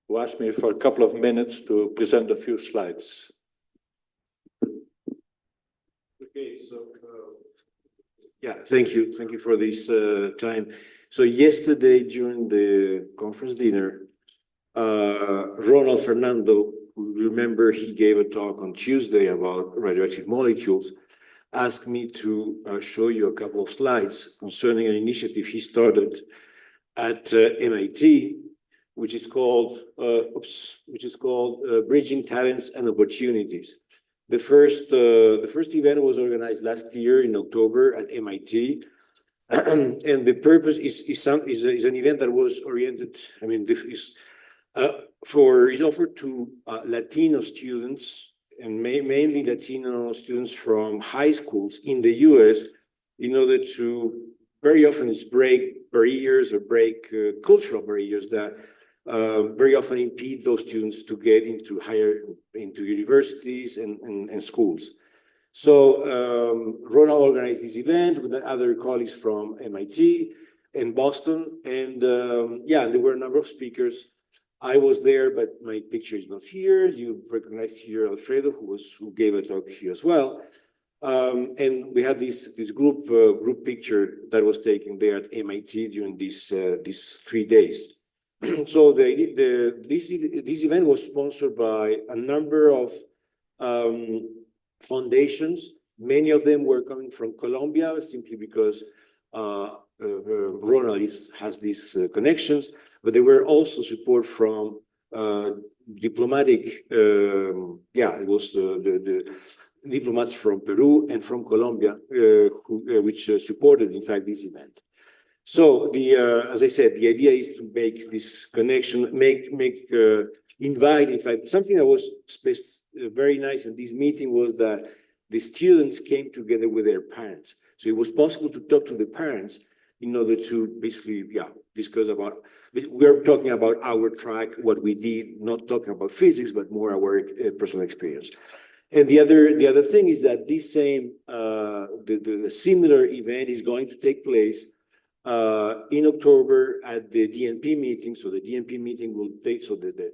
who asked me for a couple of minutes to present a few slides. Okay, so yeah, thank you for this time. So yesterday during the conference dinner, Ronald Fernando, who remember he gave a talk on Tuesday about radioactive molecules, asked me to show you a couple of slides concerning an initiative he started at MIT, which is called Bridging Talents and Opportunities. The first event was organized last year in October at MIT, and the purpose is an event that was oriented. I mean, this is is offered to Latino students and mainly Latino students from high schools in the U.S. in order to very often break barriers or break cultural barriers that very often impede those students to get into universities and schools. So Ronald organized this event with other colleagues from MIT and Boston, and yeah, there were a number of speakers. I was there, but my picture is not here. You recognize here Alfredo, who gave a talk here as well. And we had this group picture that was taken there at MIT during these 3 days. So this event was sponsored by a number of foundations. Many of them were coming from Colombia, simply because Ronald has these connections, but there were also support from diplomatic, it was the diplomats from Peru and from Colombia, which supported, in fact, this event. So as I said, the idea is to make this connection, invite, in fact, something that was very nice in this meeting was that the students came together with their parents. So it was possible to talk to the parents in order to basically, discuss about, we're talking about our track, what we did, not talking about physics, but more our personal experience. And the other thing is that this same, the similar event is going to take place in October at the DNP meeting. So the DNP meeting will take, so the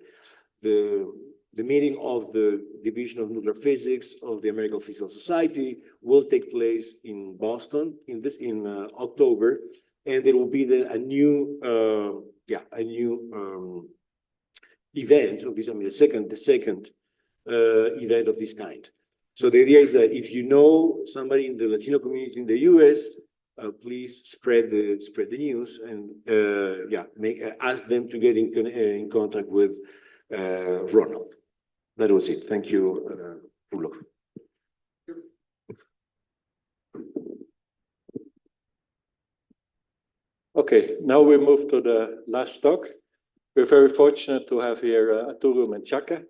meeting of the Division of Nuclear Physics of the American Physical Society will take place in Boston in October, and there will be a new event of this. I mean, the second event of this kind. So the idea is that if you know somebody in the Latino community in the U.S., please spread the news and ask them to get in contact with Ronald. That was it. Thank you, Arturo. Okay, now we move to the last talk. We're very fortunate to have here Arturo Menchaca.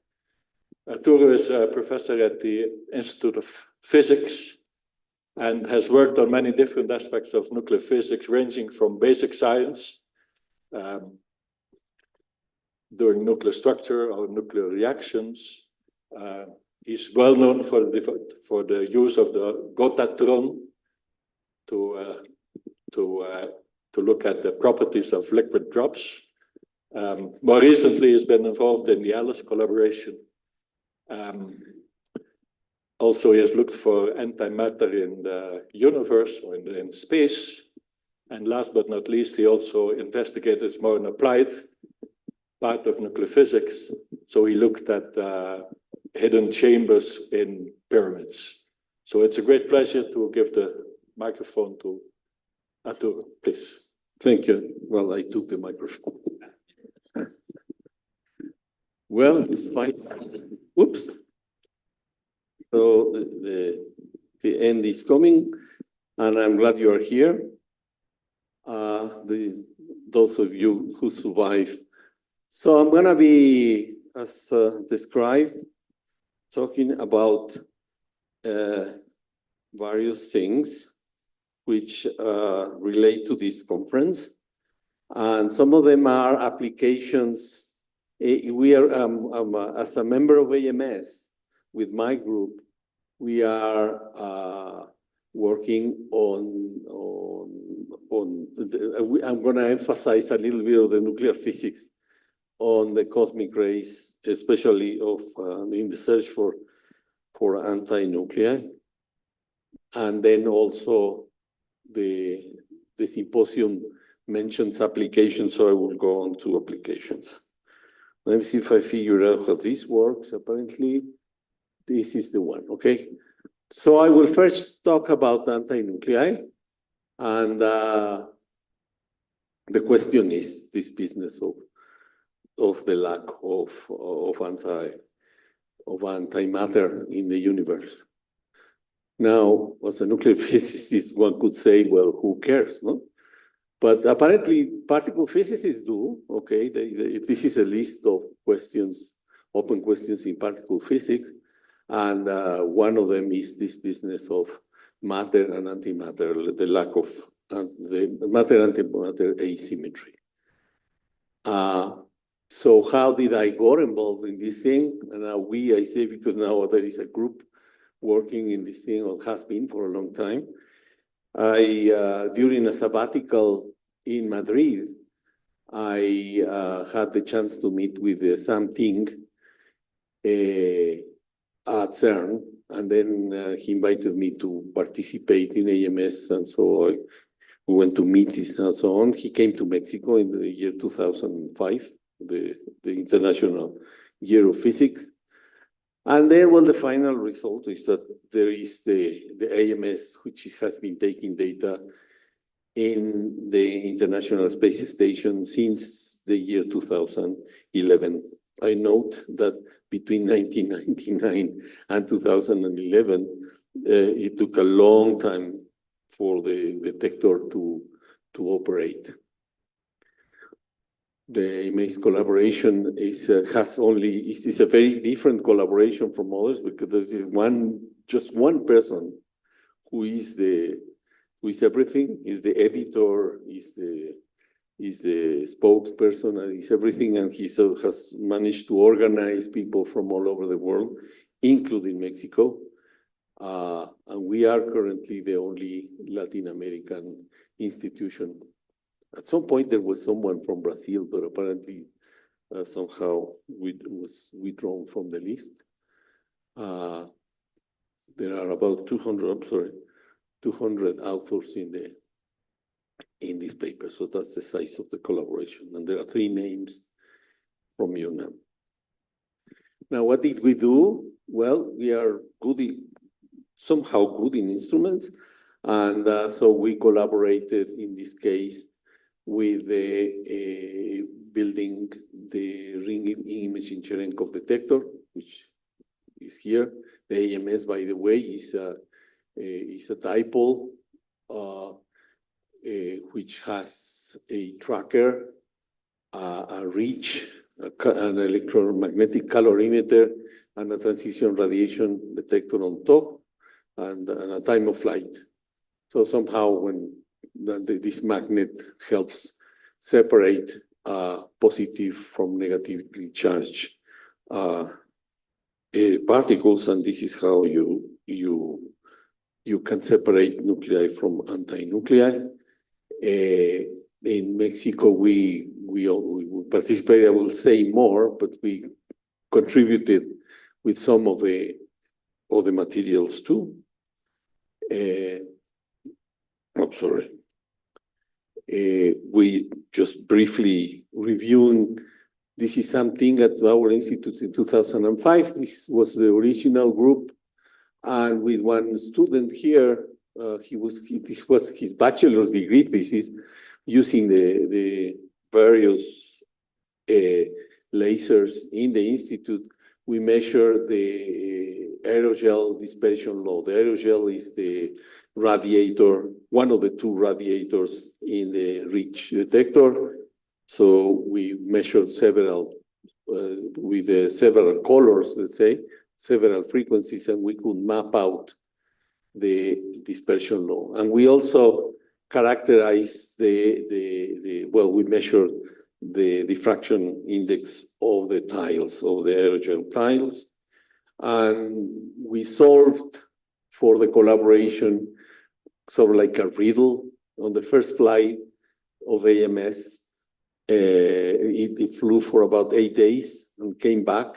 Arturo is a professor at the Institute of Physics and has worked on many different aspects of nuclear physics, ranging from basic science, doing nuclear structure or nuclear reactions. He's well known for the use of the Gotatron to look at the properties of liquid drops. More recently, he's been involved in the ALICE collaboration. Also, he has looked for antimatter in the universe or in space. And last but not least, he also investigated more an applied part of nuclear physics. So he looked at hidden chambers in pyramids. So it's a great pleasure to give the microphone to Arturo, please. Thank you. Well, I took the microphone. Well, it's fine. Oops. So the end is coming, and I'm glad you are here. Those of you who survived. So I'm gonna be, as described, talking about various things which relate to this conference, and some of them are applications. We are, as a member of AMS, with my group, we are working I'm going to emphasize a little bit of the nuclear physics on the cosmic rays, especially of in the search for anti-nuclei. And then also the symposium mentions applications, so I will go on to applications. Let me see if I figure out how this works. Apparently, this is the one, okay? So I will first talk about anti-nuclei, and the question is this business of the lack of antimatter in the universe. Now, as a nuclear physicist, one could say, well, who cares, no? But apparently, particle physicists do, okay? This is a list of questions, open questions in particle physics, and one of them is this business of matter and antimatter, the lack of the matter-antimatter asymmetry. So how did I get involved in this thing? And now I say, because now there is a group working in this thing, or has been for a long time. During a sabbatical in Madrid, I had the chance to meet with Sam Ting at CERN, and then he invited me to participate in AMS, and so we went to meetings and so on. He came to Mexico in the year 2005, the International Year of Physics. And then, well, the final result is that there is the AMS, which has been taking data in the International Space Station since the year 2011. I note that between 1999 and 2011, it took a long time for the detector to operate. The AMS collaboration is a very different collaboration from others, because there's just one person who is everything, is the editor, is the spokesperson, and is everything, and he has managed to organize people from all over the world, including Mexico. And we are currently the only Latin American institution. At some point, there was someone from Brazil, but apparently somehow was withdrawn from the list. There are about 200 authors in this paper. So that's the size of the collaboration. And there are 3 names from UNAM. Now, what did we do? Well, we are somehow good in instruments. And so we collaborated in this case with building the ring imaging Cherenkov detector, which is here. The AMS, by the way, is a dipole which has a tracker, a reach, an electromagnetic calorimeter, and a transition radiation detector on top, and a time of flight. So somehow when this magnet helps separate positive from negatively charged particles, and this is how you can separate nuclei from anti-nuclei. In Mexico, we participated. I will say more, but we contributed with some of the materials too. I'm sorry. We just briefly reviewing. This is something at our institute in 2005. This was the original group, and with one student here, this was his bachelor's degree thesis, using the various lasers in the institute. We measure the aerogel dispersion law. The aerogel is the radiator, one of the 2 radiators in the reach detector. So we measured several, with several colors, let's say, several frequencies, and we could map out the dispersion law. And we also characterized we measured the diffraction index of the tiles, of the aerogel tiles. And we solved for the collaboration sort of like a riddle on the first flight of AMS. It flew for about 8 days and came back.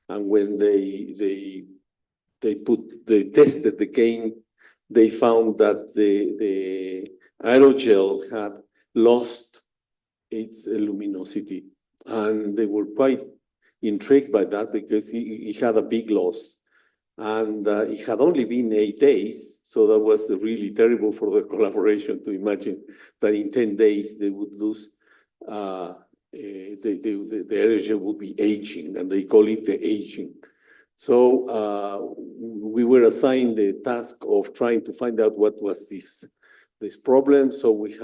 And when they tested again, they found that the aerogel had lost its luminosity. And they were quite intrigued by that because it had a big loss. And it had only been 8 days, so that was really terrible for the collaboration to imagine that in 10 days they would lose, the aerogel would be aging, and they call it the aging. So we were assigned the task of trying to find out what was this problem. So we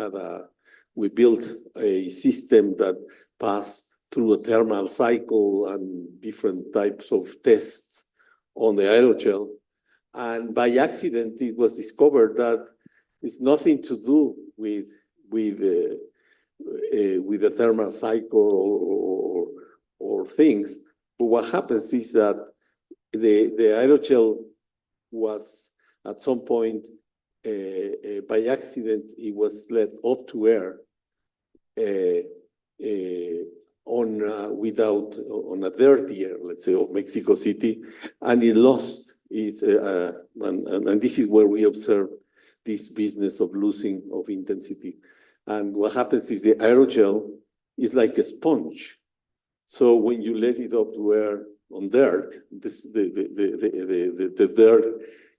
built a system that passed through a thermal cycle and different types of tests on the aerogel. And by accident, it was discovered that it's nothing to do with the thermal cycle or things. But what happens is that the aerogel was at some point, by accident, it was let up to air on a dirty air, let's say, of Mexico City, and it lost its, and this is where we observe this business of losing of intensity. And what happens is the aerogel is like a sponge. So when you let it up to air on dirt, the dirt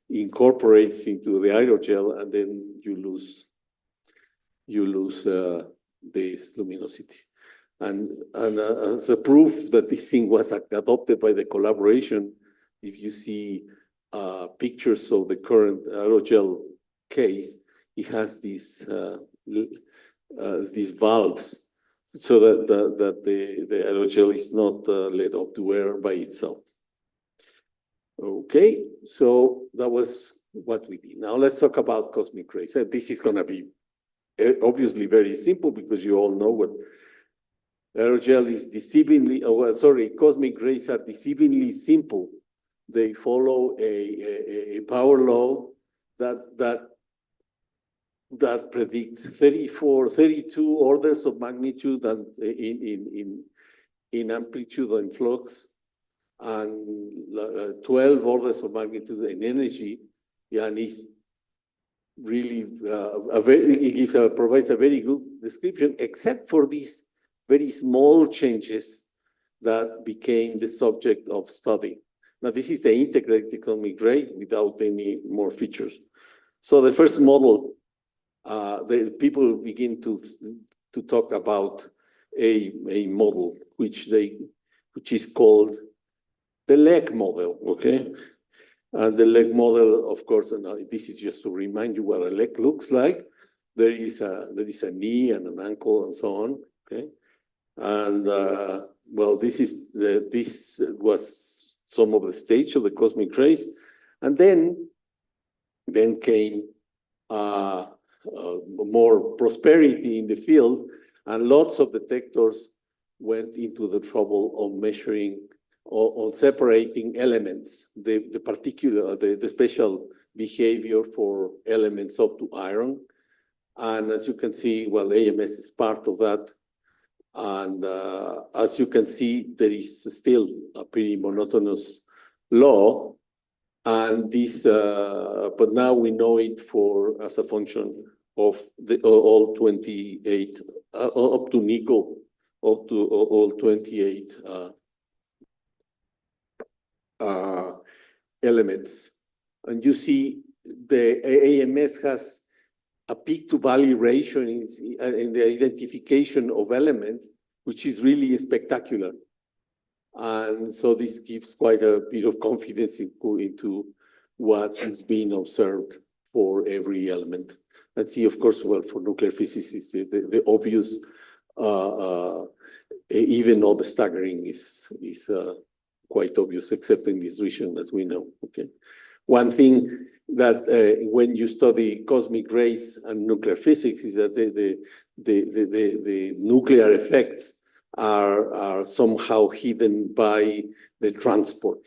incorporates into the aerogel, and then you lose this luminosity. And as a proof that this thing was adopted by the collaboration, if you see pictures of the current aerogel case, it has these valves so that the aerogel is not let up to air by itself. Okay, so that was what we did. Now let's talk about cosmic rays. This is going to be obviously very simple because you all know what aerogel is deceivingly, cosmic rays are deceivingly simple. They follow a power law that predicts 32 orders of magnitude and in amplitude and flux, and 12 orders of magnitude in energy, and is really provides a very good description, except for these very small changes that became the subject of study. Now, this is the integrated cosmic ray without any more features. So the first model, the people begin to talk about a model which is called the leg model, okay? And the leg model, of course, and this is just to remind you what a leg looks like. There is a knee and an ankle and so on, okay? And well, this was some of the stage of the cosmic rays, and then came more prosperity in the field, and lots of detectors went into the trouble of measuring or separating elements, the special behavior for elements up to iron. And as you can see, well, AMS is part of that. And as you can see, there is still a pretty monotonous law. And this, but now we know it as a function of all 28, up to nickel, up to all 28 elements. And you see the AMS has a peak to valley ratio in the identification of elements, which is really spectacular. And so this gives quite a bit of confidence into what is being observed for every element. Let's see, of course, well, for nuclear physicists, the obvious, even though the staggering is quite obvious, except in this region, as we know, okay? One thing that when you study cosmic rays and nuclear physics is that the nuclear effects are somehow hidden by the transport.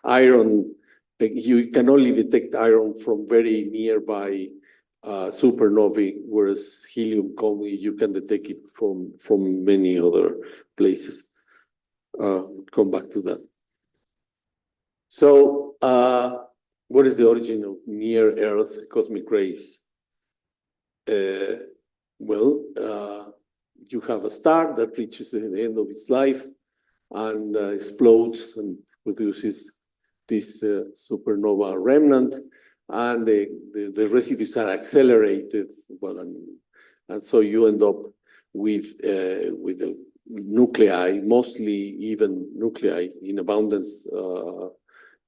Iron, you can only detect iron from very nearby supernovae, whereas helium commonly you can detect it from many other places. Come back to that. So, what is the origin of near-Earth cosmic rays? You have a star that reaches the end of its life and explodes and produces this supernova remnant, and the residues are accelerated. Well, and so you end up with the nuclei, mostly even nuclei in abundance,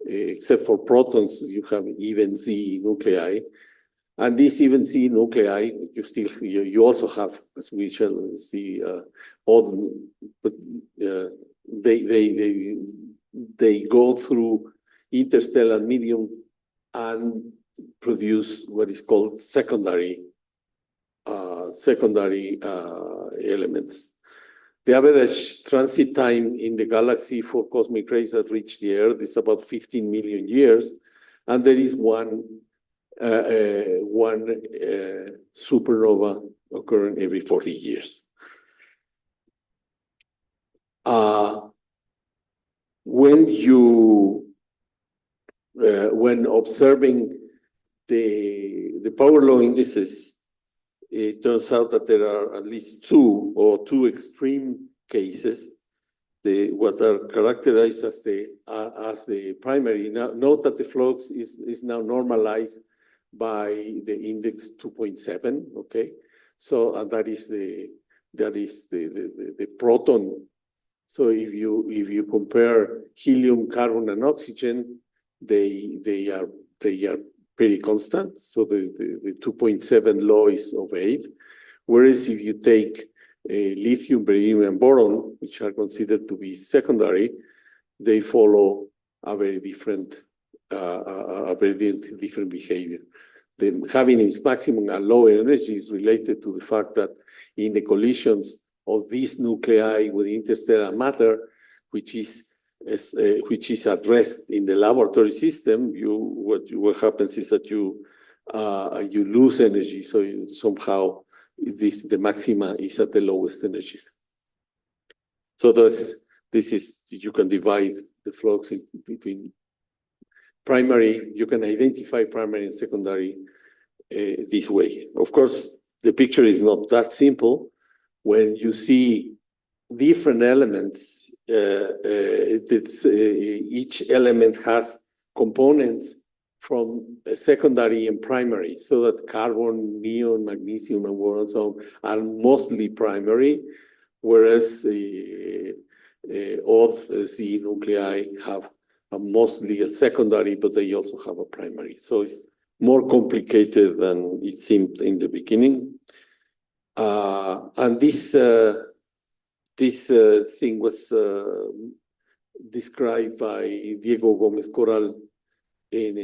except for protons, you have even Z nuclei. And these even Z nuclei, you also have, as we shall see, all, but they go through interstellar medium and produce what is called secondary elements. The average transit time in the galaxy for cosmic rays that reach the Earth is about 15 million years, and there is one supernova occurring every 40 years. When observing the power law indices, it turns out that there are at least two extreme cases. What are characterized as the primary. Now, note that the flux is now normalized by the index 2.7. Okay, so that is the proton. So if you compare helium, carbon, and oxygen, they are pretty constant. So the 2.7 law is obeyed. Whereas if you take lithium, beryllium, and boron, which are considered to be secondary, they follow a very different behavior. Having its maximum and low energy is related to the fact that in the collisions of these nuclei with interstellar matter, which is addressed in the laboratory system, what happens is that you lose energy. So somehow the maxima is at the lowest energies. So you can divide the flux between primary. You can identify primary and secondary this way. Of course, the picture is not that simple. When you see different elements, each element has components from secondary and primary, so that carbon, neon, magnesium, and boron so are mostly primary, whereas all Z nuclei have mostly a secondary, but they also have a primary. So it's more complicated than it seemed in the beginning. And this thing was described by Diego Gómez Corral in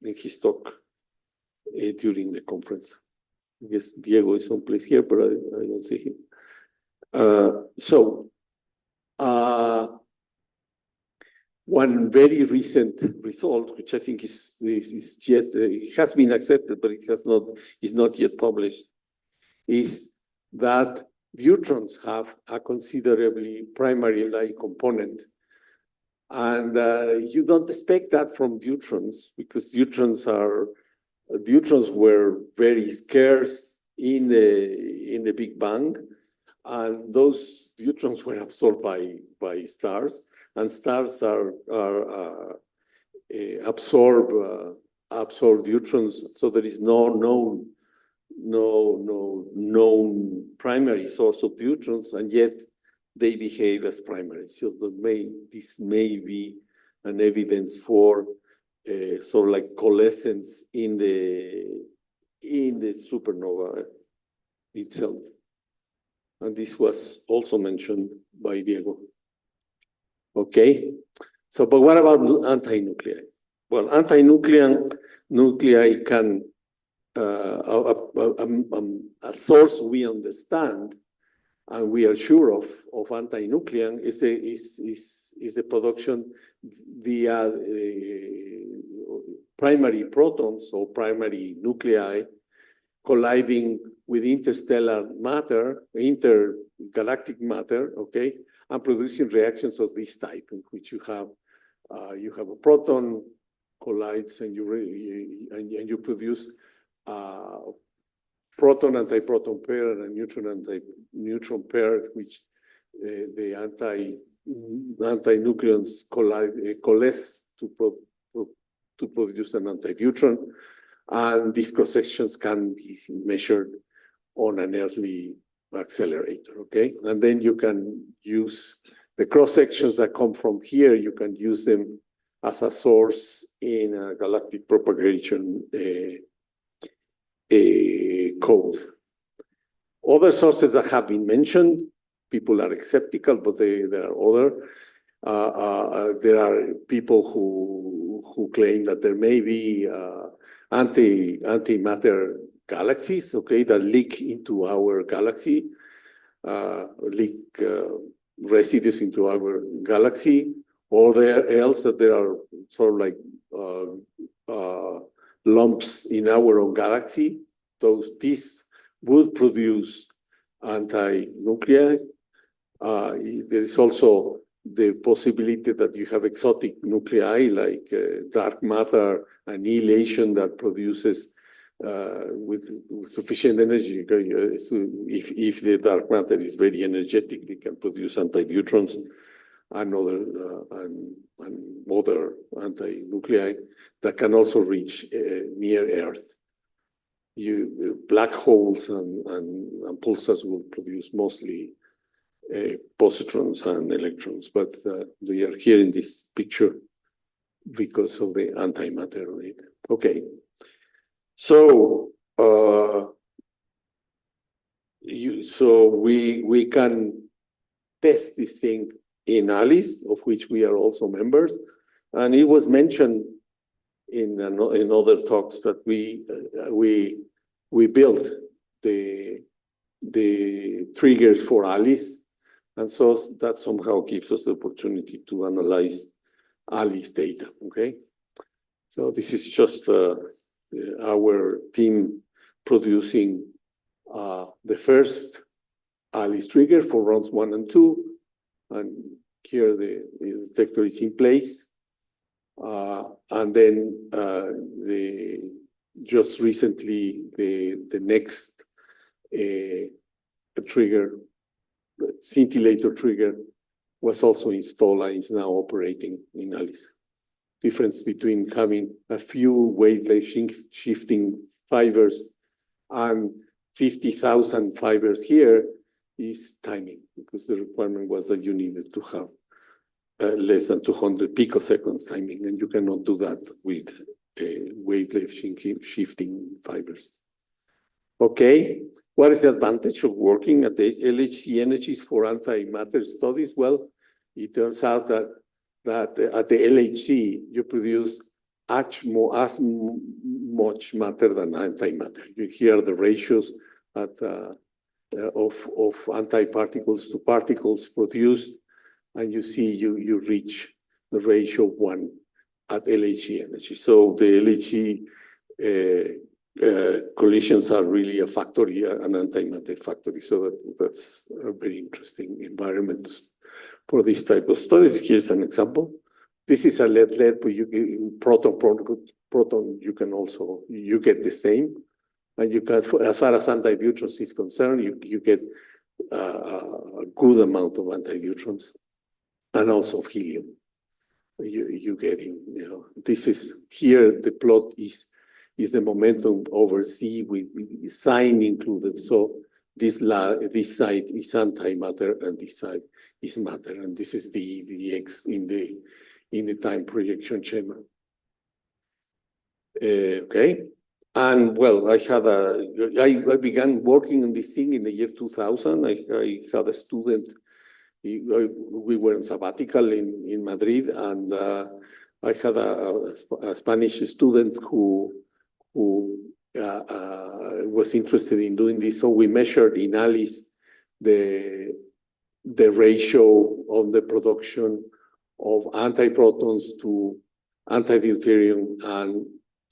his talk during the conference. I guess Diego is someplace here, but I don't see him. One very recent result, which I think is yet it has been accepted, but is not yet published, is that deuterons have a considerably primary-like component. And you don't expect that from deuterons, because deuterons were very scarce in the Big Bang, and those deuterons were absorbed by stars, and stars absorb deuterons. So there is no known primary source of deuterons, and yet they behave as primary. So this may be an evidence for sort of like coalescence in the supernova itself. And this was also mentioned by Diego. Okay, so but what about antinuclei? Well, antinuclei can a source we understand and we are sure of antinucleon is the production via primary protons or primary nuclei colliding with interstellar matter, intergalactic matter, okay, and producing reactions of this type, in which you have a proton collides and you produce proton antiproton pair and a neutron anti-neutron pair, which the antinucleons coalesce to produce an antineutron, and these cross sections can be measured on an earthly accelerator. Okay, and then you can use the cross sections that come from here. You can use them as a source in a galactic propagation code. Other sources that have been mentioned, people are skeptical, but there are other. There are people who claim that there may be antimatter galaxies, okay, that leak into our galaxy, leak residues into our galaxy, or else that there are sort of like lumps in our own galaxy. These would produce antinuclei. There is also the possibility that you have exotic nuclei like dark matter annihilation that produces with sufficient energy. So if the dark matter is very energetic, they can produce antineutrons and other antinuclei that can also reach near Earth. Black holes and pulsars will produce mostly positrons and electrons, but they are here in this picture because of the antimatter. Okay, so we can test this thing in ALICE, of which we are also members, and it was mentioned in other talks that we built the triggers for ALICE. And so that somehow gives us the opportunity to analyze ALICE data, okay? So this is just our team producing the first ALICE trigger for rounds 1 and 2. And here the detector is in place. And then just recently, the next trigger, scintillator trigger, was also installed and is now operating in ALICE. Difference between having a few wavelength shifting fibers and 50,000 fibers here is timing, because the requirement was that you needed to have less than 200 picoseconds timing, and you cannot do that with wavelength shifting fibers. Okay, what is the advantage of working at the LHC energies for antimatter studies? Well, it turns out that at the LHC, you produce as much matter than antimatter. You hear the ratios of antiparticles to particles produced, and you see you reach the ratio 1 at LHC energy. So the LHC collisions are really a factory, an antimatter factory. So that's a very interesting environment for this type of studies. Here's an example. This is a lead, but you proton, you can also, you get the same. And you can, as far as antineutrons is concerned, you get a good amount of antineutrons and also of helium. You getting, this is here, the plot is the momentum over C with sign included. So this side is antimatter and this side is matter. And this is the X in the time projection chamber. Okay. And well, I began working on this thing in the year 2000. I had a student, we were in sabbatical in Madrid, and I had a Spanish student who was interested in doing this. So we measured in ALICE the ratio of the production of antiprotons to antideuterium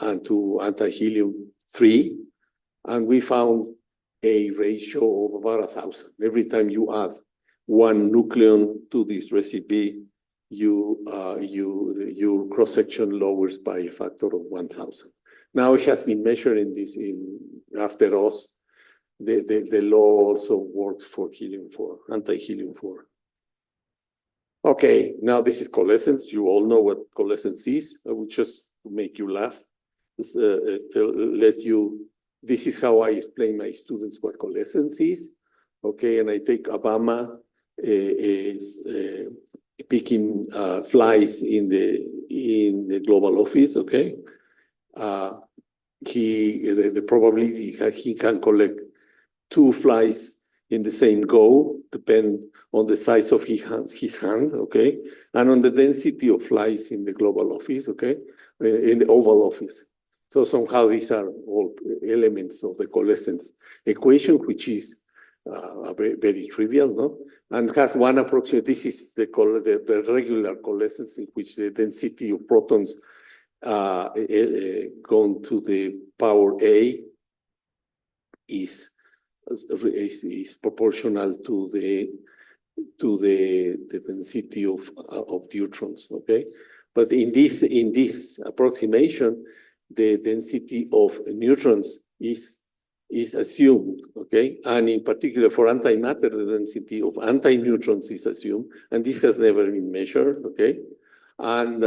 and to antihelium-3. And we found a ratio of about 1,000. Every time you add one nucleon to this recipe, your cross-section lowers by a factor of 1,000. Now it has been measured after us. The law also works for helium-4, anti-helium-4. Okay, now this is coalescence. You all know what coalescence is. I will just make you laugh. This is how I explain my students what coalescence is. Okay, and I take Obama picking flies in the global office. Okay, the probability that he can collect 2 flies in the same go depend on the size of his hand, okay, and on the density of flies in the global office, okay, in the Oval Office. So somehow these are all elements of the coalescence equation, which is very, very trivial, no? And has one approximate. This is the regular coalescence in which the density of protons gone to the power A is proportional to the density of neutrons. Okay, but in this approximation, the density of neutrons is assumed. Okay, and in particular for antimatter, the density of antineutrons is assumed, and this has never been measured. Okay, and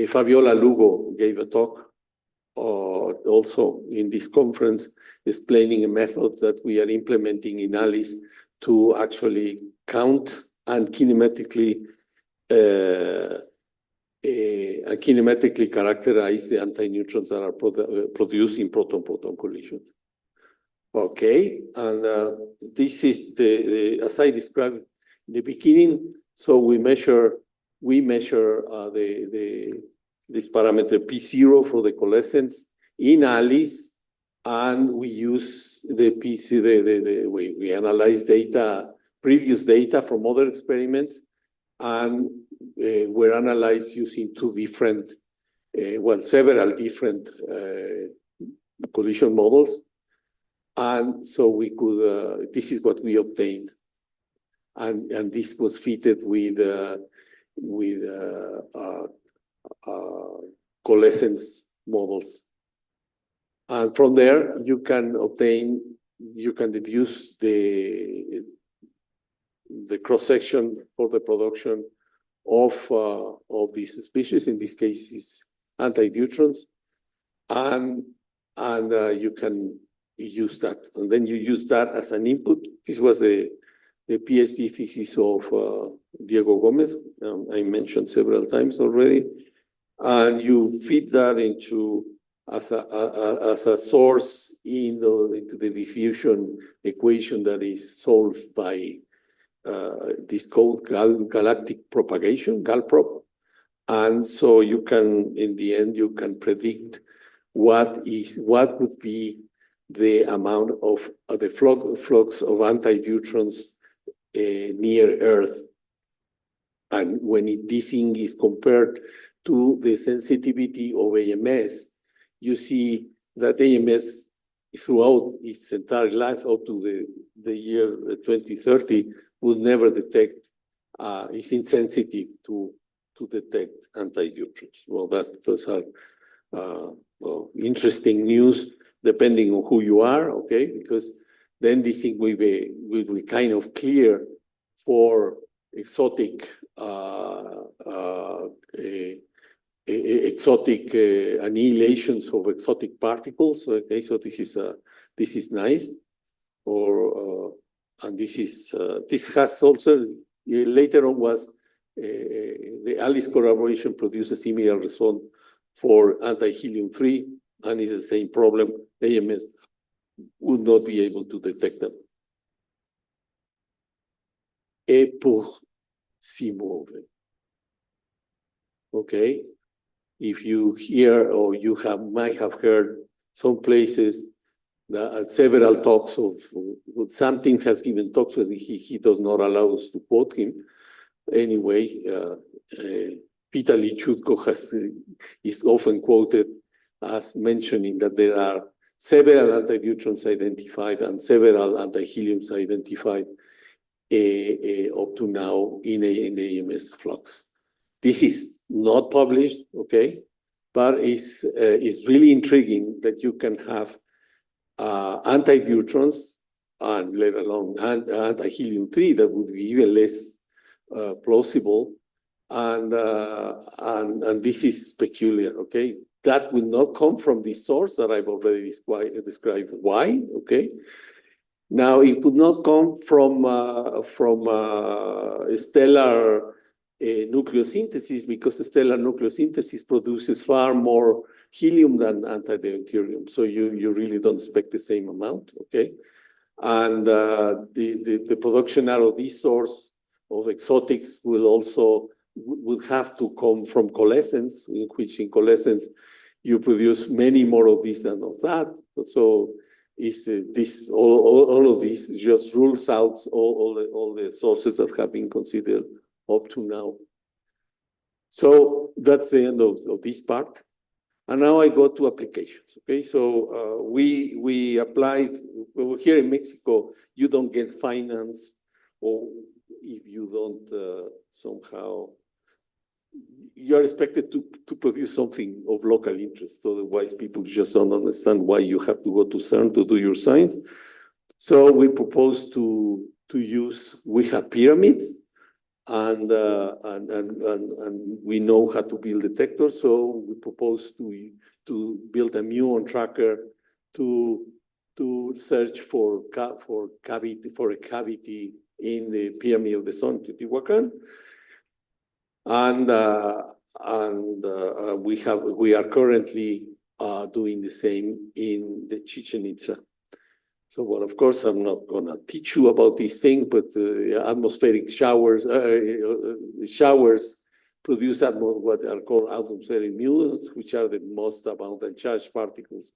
Fabiola Lugo gave a talk also in this conference, explaining a method that we are implementing in ALICE to actually count and kinematically characterize the antineutrons that are produced in proton-proton collisions. Okay, and this is as I described in the beginning. So we measure this parameter P0 for the coalescence in ALICE, and we use the we analyze previous data from other experiments, and we're analyzed using several different collision models, and so we could. This is what we obtained, and this was fitted with coalescence models. And from there, you can deduce the cross-section for the production of these species. In this case, is antineutrons, and you can use that. And then you use that as an input. This was the PhD thesis of Diego Gomez. I mentioned several times already. And you feed that into as a source into the diffusion equation that is solved by this code galactic propagation, GalProp. And so you can, in the end, you can predict what would be the amount of the flux of antineutrons near Earth. And when this thing is compared to the sensitivity of AMS, you see that AMS throughout its entire life up to the year 2030 would never detect, is insensitive to detect antineutrons. Well, those are interesting news depending on who you are, okay? Because then this thing will be kind of clear for exotic annihilations of exotic particles. Okay, so this is nice. And this has also later on was the ALICE collaboration produced a similar result for anti-helium-3, and it's the same problem. AMS would not be able to detect them. Et pour s'y mouvoir. Okay, if you hear or you might have heard some places that several talks of something has given talks, but he does not allow us to quote him. Anyway, Vitaly Chutko is often quoted as mentioning that there are several antineutrons identified and several antiheliums identified up to now in the EMS flux. This is not published, okay, but it's really intriguing that you can have antineutrons and let alone anti-helium-3 that would be even less plausible, and this is peculiar, okay? That will not come from the source that I've already described. Why? Okay. Now it would not come from stellar nucleosynthesis, because stellar nucleosynthesis produces far more helium than antideuterium. So you really don't expect the same amount, okay? And the production out of this source of exotics will have to come from coalescence, in which in coalescence you produce many more of this than of that. So all of this just rules out all the sources that have been considered up to now. So that's the end of this part. And now I go to applications, okay? So we applied, well, here in Mexico, you don't get finance, or if you don't somehow, you are expected to produce something of local interest. Otherwise, people just don't understand why you have to go to CERN to do your science. So we propose to use, we have pyramids, and we know how to build detectors. So we propose to build a muon tracker to search for a cavity in the pyramid of the sun, Teotihuacan. And we are currently doing the same in the Chichen Itza. So, well, of course, I'm not going to teach you about these things, but atmospheric showers produce what are called atmospheric muons, which are the most abundant charged particles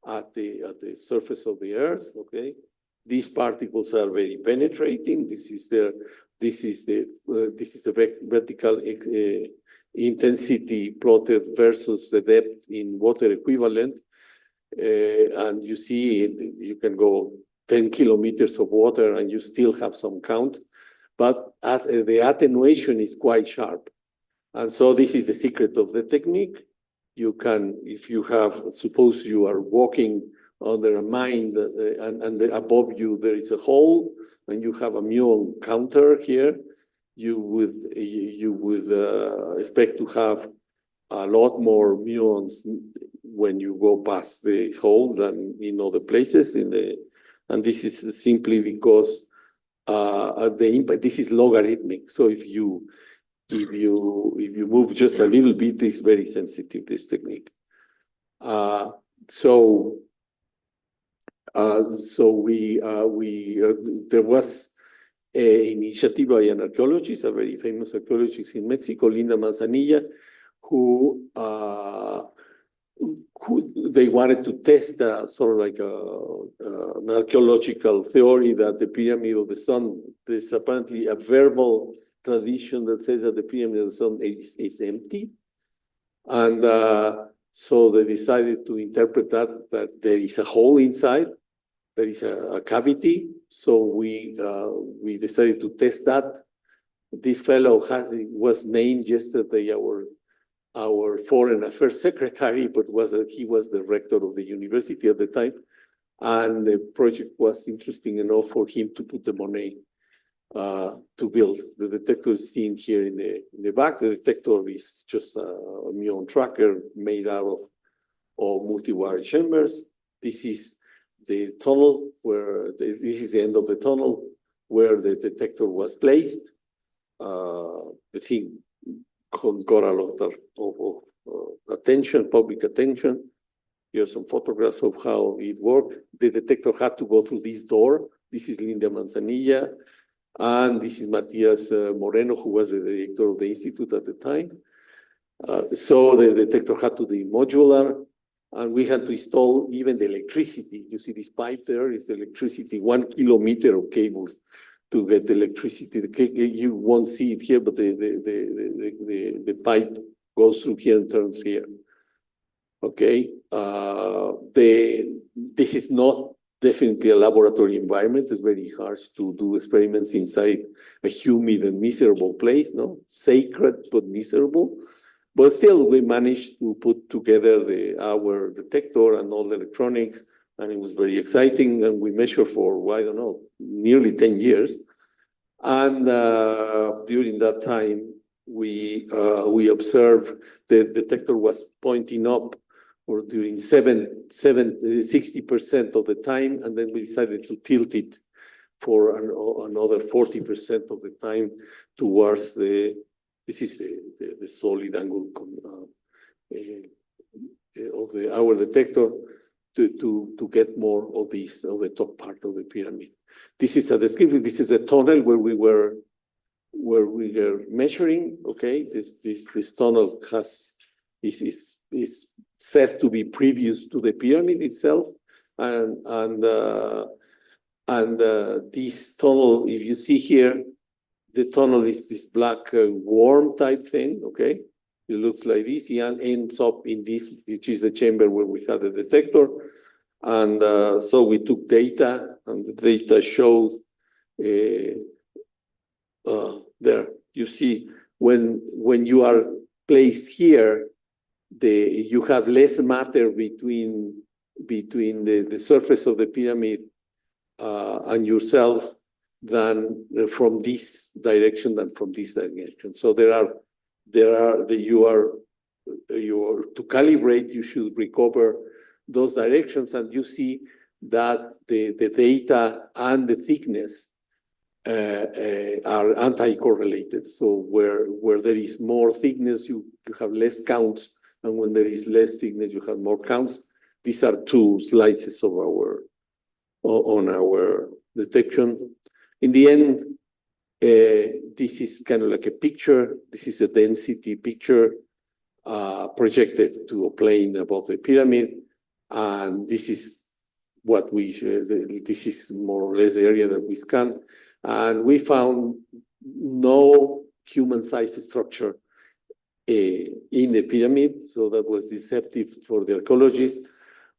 at the surface of the Earth. Okay, these particles are very penetrating. This is the vertical intensity plotted versus the depth in water equivalent. And you see, you can go 10 kilometers of water and you still have some count, but the attenuation is quite sharp. And so this is the secret of the technique. You can, if you have, suppose you are walking under a mine and above you there is a hole and you have a muon counter here, you would expect to have a lot more muons when you go past the hole than in other places. And this is simply because the impact, this is logarithmic. So if you move just a little bit, it's very sensitive, this technique. There was an initiative by an archaeologist, a very famous archaeologist in Mexico, Linda Manzanilla, who they wanted to test sort of like an archaeological theory that the pyramid of the sun, there's apparently a verbal tradition that says that the pyramid of the sun is empty. And so they decided to interpret that there is a hole inside, there is a cavity. So we decided to test that. This fellow was named yesterday our foreign affairs secretary, but he was the rector of the university at the time. And the project was interesting enough for him to put the money to build. The detector is seen here in the back. The detector is just a muon tracker made out of multi-wire chambers. This is the tunnel this is the end of the tunnel where the detector was placed. The thing got a lot of attention, public attention. Here are some photographs of how it worked. The detector had to go through this door. This is Linda Manzanilla. And this is Matias Moreno, who was the director of the institute at the time. So the detector had to be modular, and we had to install even the electricity. You see this pipe there is the electricity, 1 kilometer of cables to get electricity. You won't see it here, but the pipe goes through here and turns here. Okay, this is not definitely a laboratory environment. It's very harsh to do experiments inside a humid and miserable place, no? Sacred, but miserable. But still, we managed to put together our detector and all the electronics, and it was very exciting. And we measured for, I don't know, nearly 10 years. And during that time, we observed the detector was pointing up or during 60% of the time, and then we decided to tilt it for another 40% of the time towards this is the solid angle of our detector to get more of the top part of the pyramid. This is a description. This is a tunnel where we were measuring. Okay, this tunnel is said to be previous to the pyramid itself, and this tunnel, if you see here, the tunnel is this black worm type thing. Okay, it looks like this and ends up in this, which is the chamber where we had the detector, and so we took data, and the data shows there. You see when you are placed here, you have less matter between the surface of the pyramid and yourself than from this direction than from this direction. So you are to calibrate, you should recover those directions, and you see that the data and the thickness are anti-correlated. So where there is more thickness, you have less counts, and when there is less thickness, you have more counts. These are two slices of our detection. In the end, this is kind of like a picture. This is a density picture projected to a plane above the pyramid, and this is what this is more or less the area that we scanned, and we found no human-sized structure in the pyramid, so that was deceptive for the archaeologists.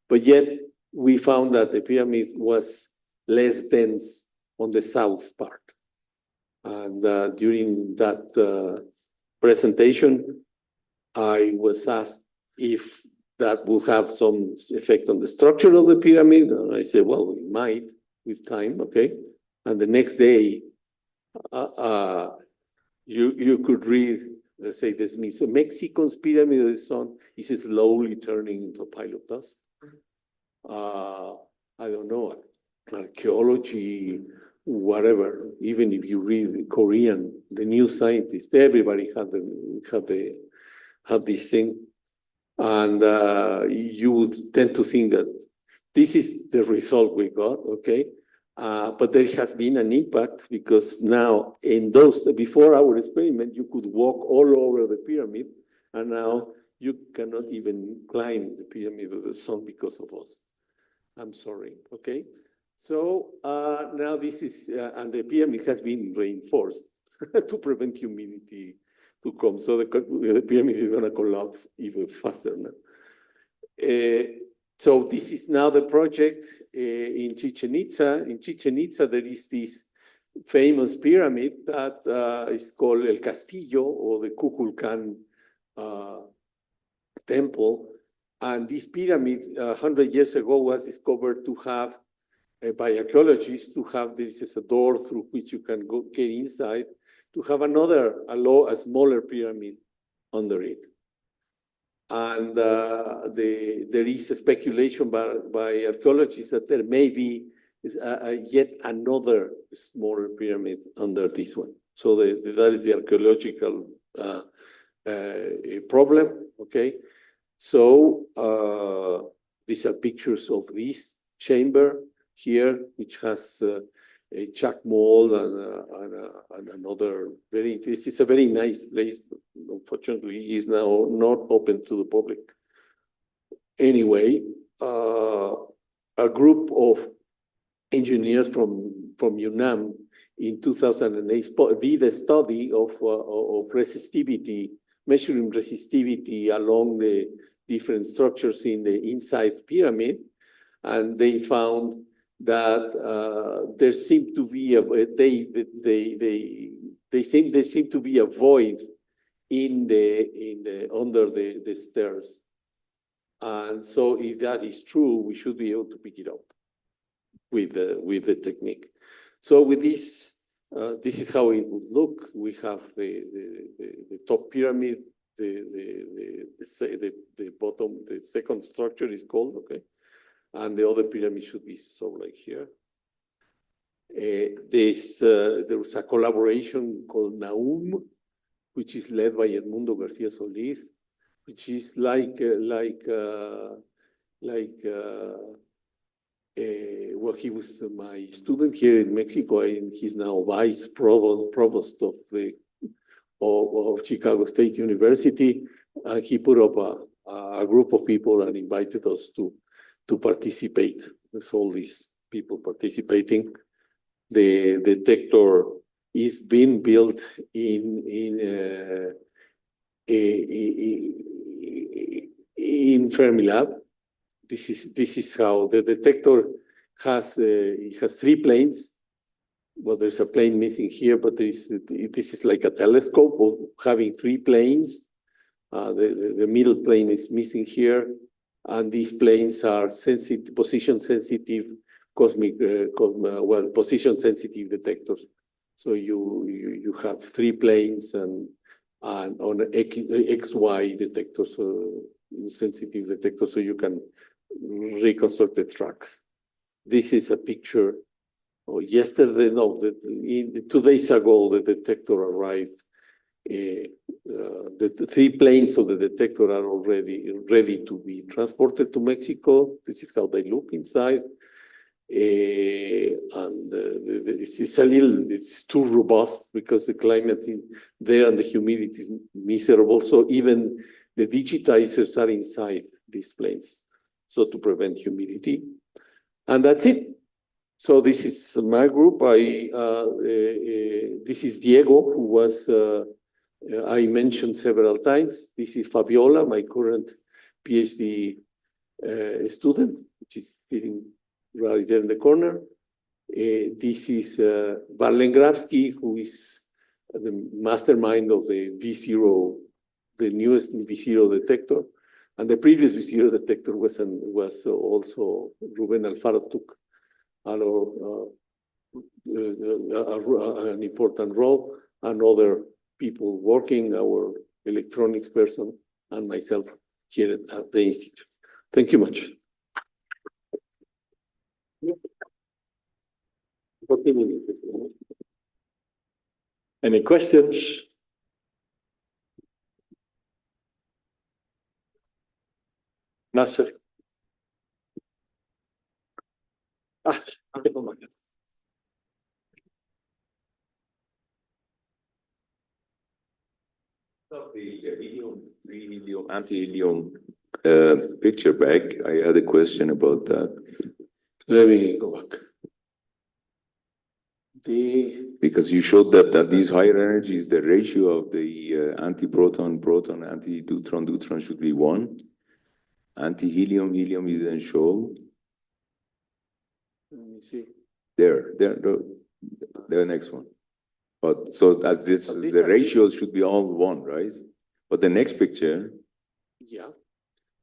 But yet we found that the pyramid was less dense on the south part. And during that presentation, I was asked if that will have some effect on the structure of the pyramid. And I said, well, it might with time, okay? And the next day, you could read, let's say this means, so Mexico's pyramid of the sun is slowly turning into a pile of dust. I don't know, archaeology, whatever. Even if you read Korean, the New Scientist, everybody had this thing, and you would tend to think that this is the result we got, okay? But there has been an impact, because now in before our experiment, you could walk all over the pyramid, and now you cannot even climb the pyramid of the sun because of us. I'm sorry, okay? So now this is, and the pyramid has been reinforced to prevent humidity to come. So the pyramid is gonna collapse even faster now. So this is now the project in Chichen Itza. In Chichen Itza, there is this famous pyramid that is called El Castillo, or the Kukulkan temple. And this pyramid, 100 years ago, was discovered to have, by archaeologists, to have, this is a door through which you can get inside, to have a smaller pyramid under it. And there is a speculation by archaeologists that there may be yet another smaller pyramid under this one. So that is the archaeological problem, okay? So these are pictures of this chamber here, which has a chalk mold and another this is a very nice place, but unfortunately is now not open to the public. Anyway, a group of engineers from UNAM in 2008 did a study of resistivity, measuring resistivity along the different structures in the inside pyramid, and they found that there seemed to be there seemed to be a void under the stairs. And so if that is true, we should be able to pick it up with the technique. So with this, this is how it would look. We have the top pyramid, the bottom, the second structure is called, okay? And the other pyramid should be so like here. There was a collaboration called NAUM, which is led by Edmundo Garcia Solis, which is well, he was my student here in Mexico, and he's now vice provost of Chicago State University. And he put up a group of people and invited us to participate. There's all these people participating. The detector is being built in Fermilab. This is how the detector has. It has 3 planes. Well, there's a plane missing here, but this is like a telescope of having 3 planes. The middle plane is missing here, and these planes are sensitive, position sensitive, position sensitive detectors. So you have 3 planes and on XY detectors, sensitive detectors, so you can reconstruct the tracks. This is a picture. Yesterday, no, 2 days ago, the detector arrived. The 3 planes of the detector are already ready to be transported to Mexico. This is how they look inside. And it's too robust because the climate there and the humidity is miserable. So even the digitizers are inside these planes, so to prevent humidity. And that's it. So this is my group. This is Diego, who was I mentioned several times. This is Fabiola, my current PhD student, which is sitting right there in the corner. This is Barlen Grabsky, who is the mastermind of the V0, the newest V0 detector. And the previous V0 detector was also Ruben Alfaro took an important role, and other people working, our electronics person, and myself here at the Institute. Thank you much. Any questions? Nasser? The anti-helium picture back. I had a question about that. Let me go back. Because you showed that these higher energies, the ratio of the anti-proton, proton, anti-deuteron, deuteron should be 1. Anti-helium, helium you didn't show. Let me see. There, the next one. But so as this, the ratios should be all 1, right? But the next picture, yeah,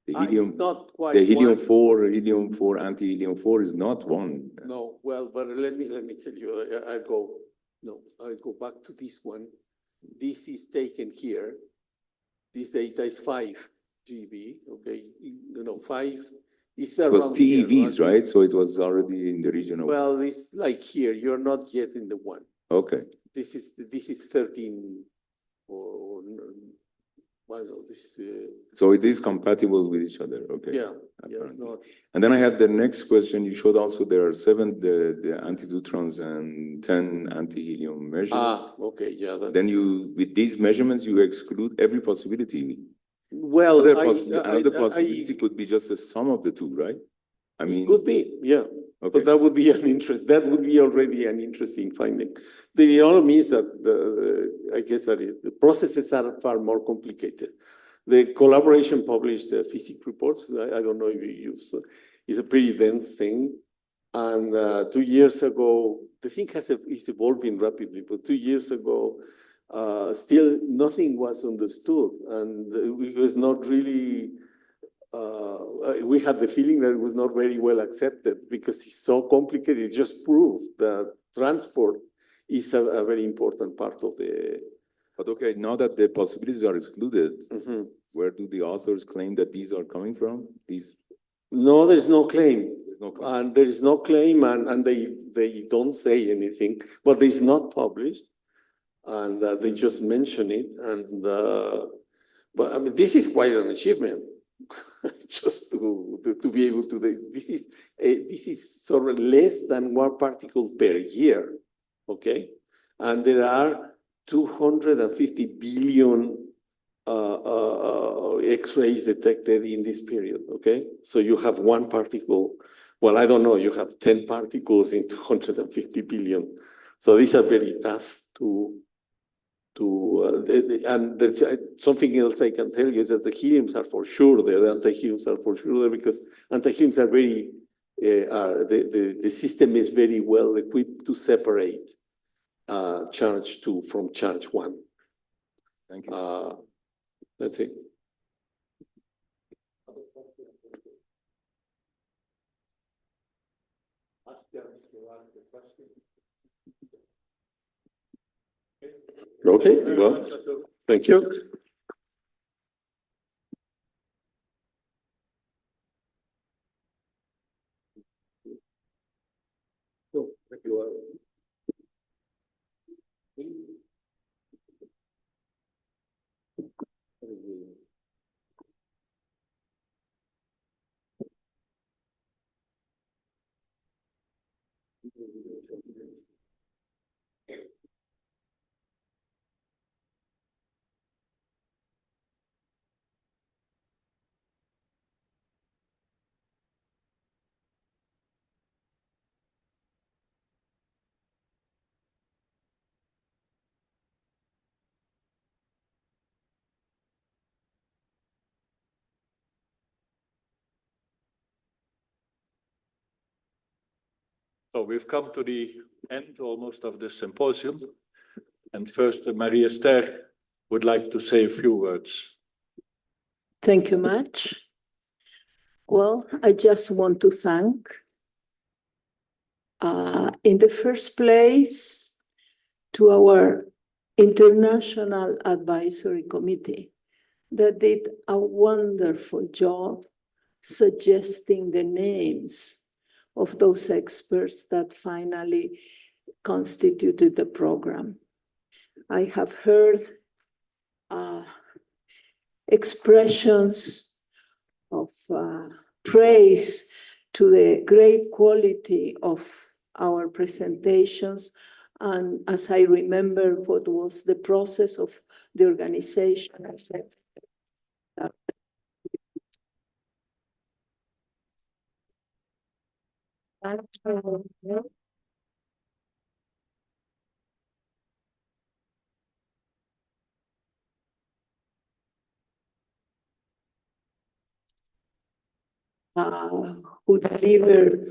the helium, it's not quite the helium 1. 4, anti-helium 4 is not 1. No, well, but let me tell you. I'll go back to this one. This is taken here. This data is 5 GB. Okay, 5. It's it was around TeVs, here, right? So it was already in the region of. Well, it's like here. You're not yet in the 1. Okay. This is 13 or well, this. So it is compatible with each other. Okay. Yeah. Yeah. Not. And then I had the next question. You showed also there are 7 the anti-deuterons and 10 anti-helium measurements. Okay. Yeah. That's... Then you, with these measurements, you exclude every possibility. Well, another possibility could be just the sum of the 2, right? I mean, it could be. Yeah. Okay. But that would be that would be already an interesting finding. The other means that I guess that the processes are far more complicated. The collaboration published the physics reports. I don't know if you use. It's a pretty dense thing. And 2 years ago, the thing is evolving rapidly. But 2 years ago, still nothing was understood, and it was not really. We had the feeling that it was not very well accepted because it's so complicated. It just proved that transport is a very important part of the. But okay, now that the possibilities are excluded, where do the authors claim that these are coming from? No, there is no claim. There's no claim. And there is no claim, and they don't say anything, but it's not published, and they just mention it. And but I mean, this is quite an achievement, just to be able to. This is sort of less than 1 particle per year, okay, and there are 250 billion X-rays detected in this period, okay? So you have 1 particle, well, I don't know, you have 10 particles in 250 billion. So these are very tough and there's something else I can tell you is that the heliums are for sure there, the anti-heliums are for sure there, because anti-heliums are very, the system is very well equipped to separate charge 2 from charge 1. Thank you. That's it. Okay, well, thank you. So we've come to the end almost of the symposium. And first, Maria Esther would like to say a few words. Thank you much. Well, I just want to thank, in the first place, to our International Advisory Committee that did a wonderful job suggesting the names of those experts that finally constituted the program. I have heard expressions of praise to the great quality of our presentations. And as I remember what was the process of the organization, I said, who delivered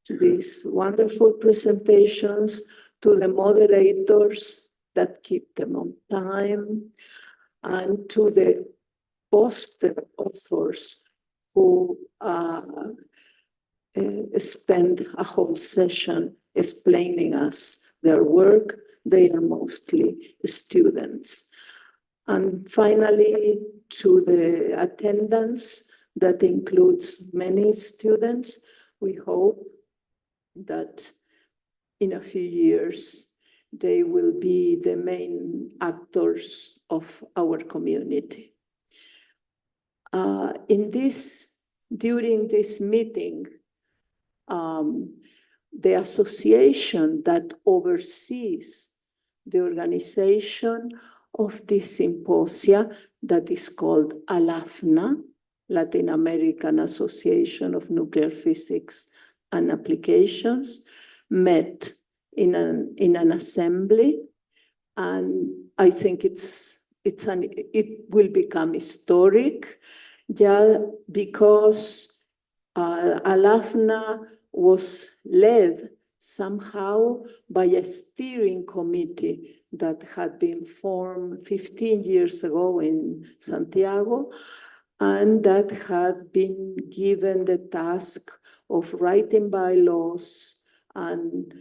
these wonderful presentations, to the moderators that keep them on time, and to the poster authors who spend a whole session explaining us their work. They are mostly students. And finally, to the attendance that includes many students, we hope that in a few years, they will be the main actors of our community. During this meeting, the association that oversees the organization of this symposia, that is called LASNPA, Latin American Association of Nuclear Physics and applications met in an assembly, and I think it will become historic, because LASNPA was led somehow by a steering committee that had been formed 15 years ago in Santiago, and that had been given the task of writing bylaws and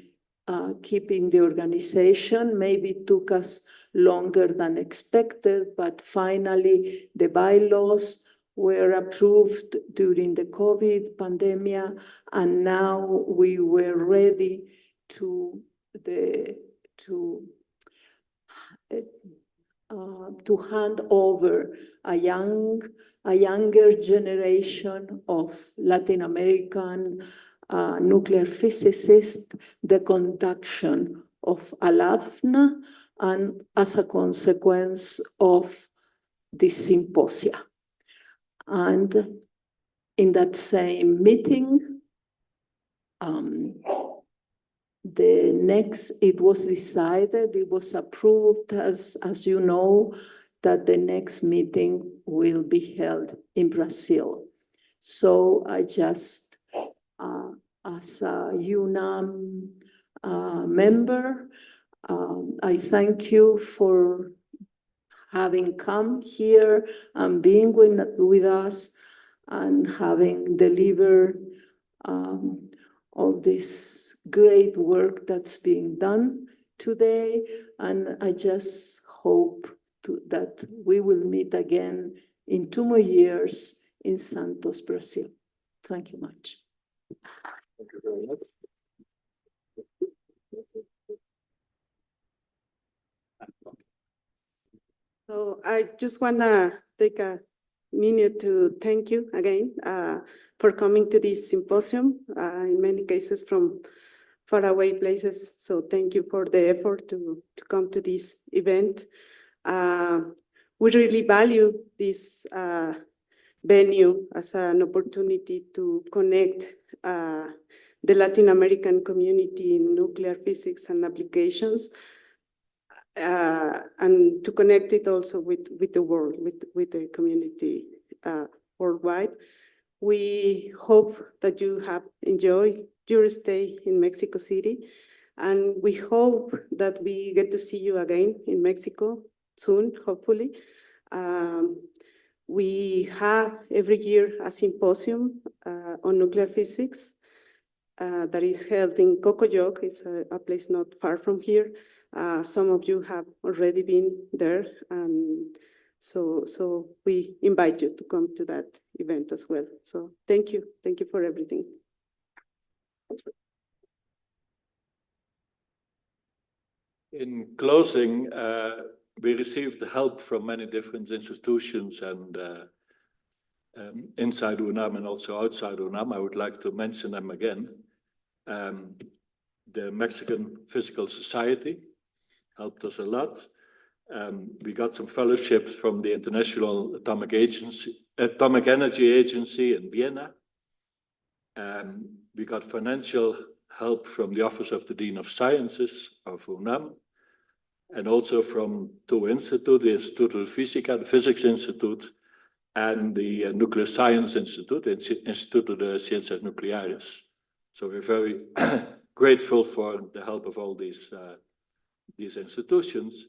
keeping the organization. Maybe it took us longer than expected, but finally the bylaws were approved during the COVID pandemic, and now we were ready to hand over a younger generation of Latin American nuclear physicists the conduction of LASNPA, and as a consequence of the symposia. And in that same meeting, it was decided, it was approved, as you know, that the next meeting will be held in Brazil. So I just, as a UNAM member, I thank you for having come here and being with us and having delivered all this great work that's being done today. And I just hope that we will meet again in 2 more years in Santos, Brazil. Thank you much. Thank you very much. So I just want to take a minute to thank you again for coming to this symposium, in many cases from faraway places. So thank you for the effort to come to this event. We really value this venue as an opportunity to connect the Latin American community in nuclear physics and applications, and to connect it also with the world, with the community worldwide. We hope that you have enjoyed your stay in Mexico City, and we hope that we get to see you again in Mexico soon, hopefully. We have every year a symposium on nuclear physics that is held in Cocoyoc. It's a place not far from here. Some of you have already been there, and so we invite you to come to that event as well. So thank you for everything. In closing, we received help from many different institutions and inside UNAM and also outside UNAM. I would like to mention them again. The Mexican Physical Society helped us a lot. We got some fellowships from the International Atomic Energy Agency in Vienna. We got financial help from the Office of the Dean of Sciences of UNAM, and also from 2 institutes, the Instituto de Física, the Physics Institute, and the Nuclear Science Institute, the Instituto de Ciencias Nucleares. So we're very grateful for the help of all these institutions.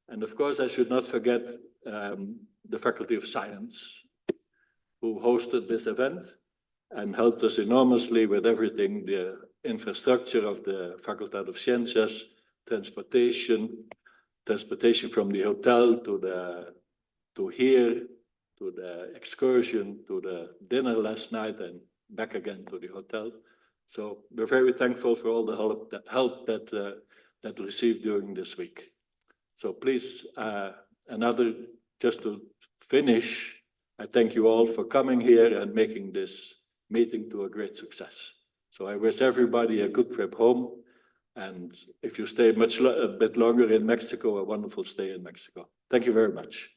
And of course, I should not forget the Faculty of Science, who hosted this event and helped us enormously with everything, the infrastructure of the Facultad of Ciencias, transportation from the hotel to here, to the excursion, to the dinner last night, and back again to the hotel. So we're very thankful for all the help that we received during this week. So please, just to finish, I thank you all for coming here and making this meeting to a great success. So I wish everybody a good trip home. And if you stay a bit longer in Mexico, a wonderful stay in Mexico. Thank you very much.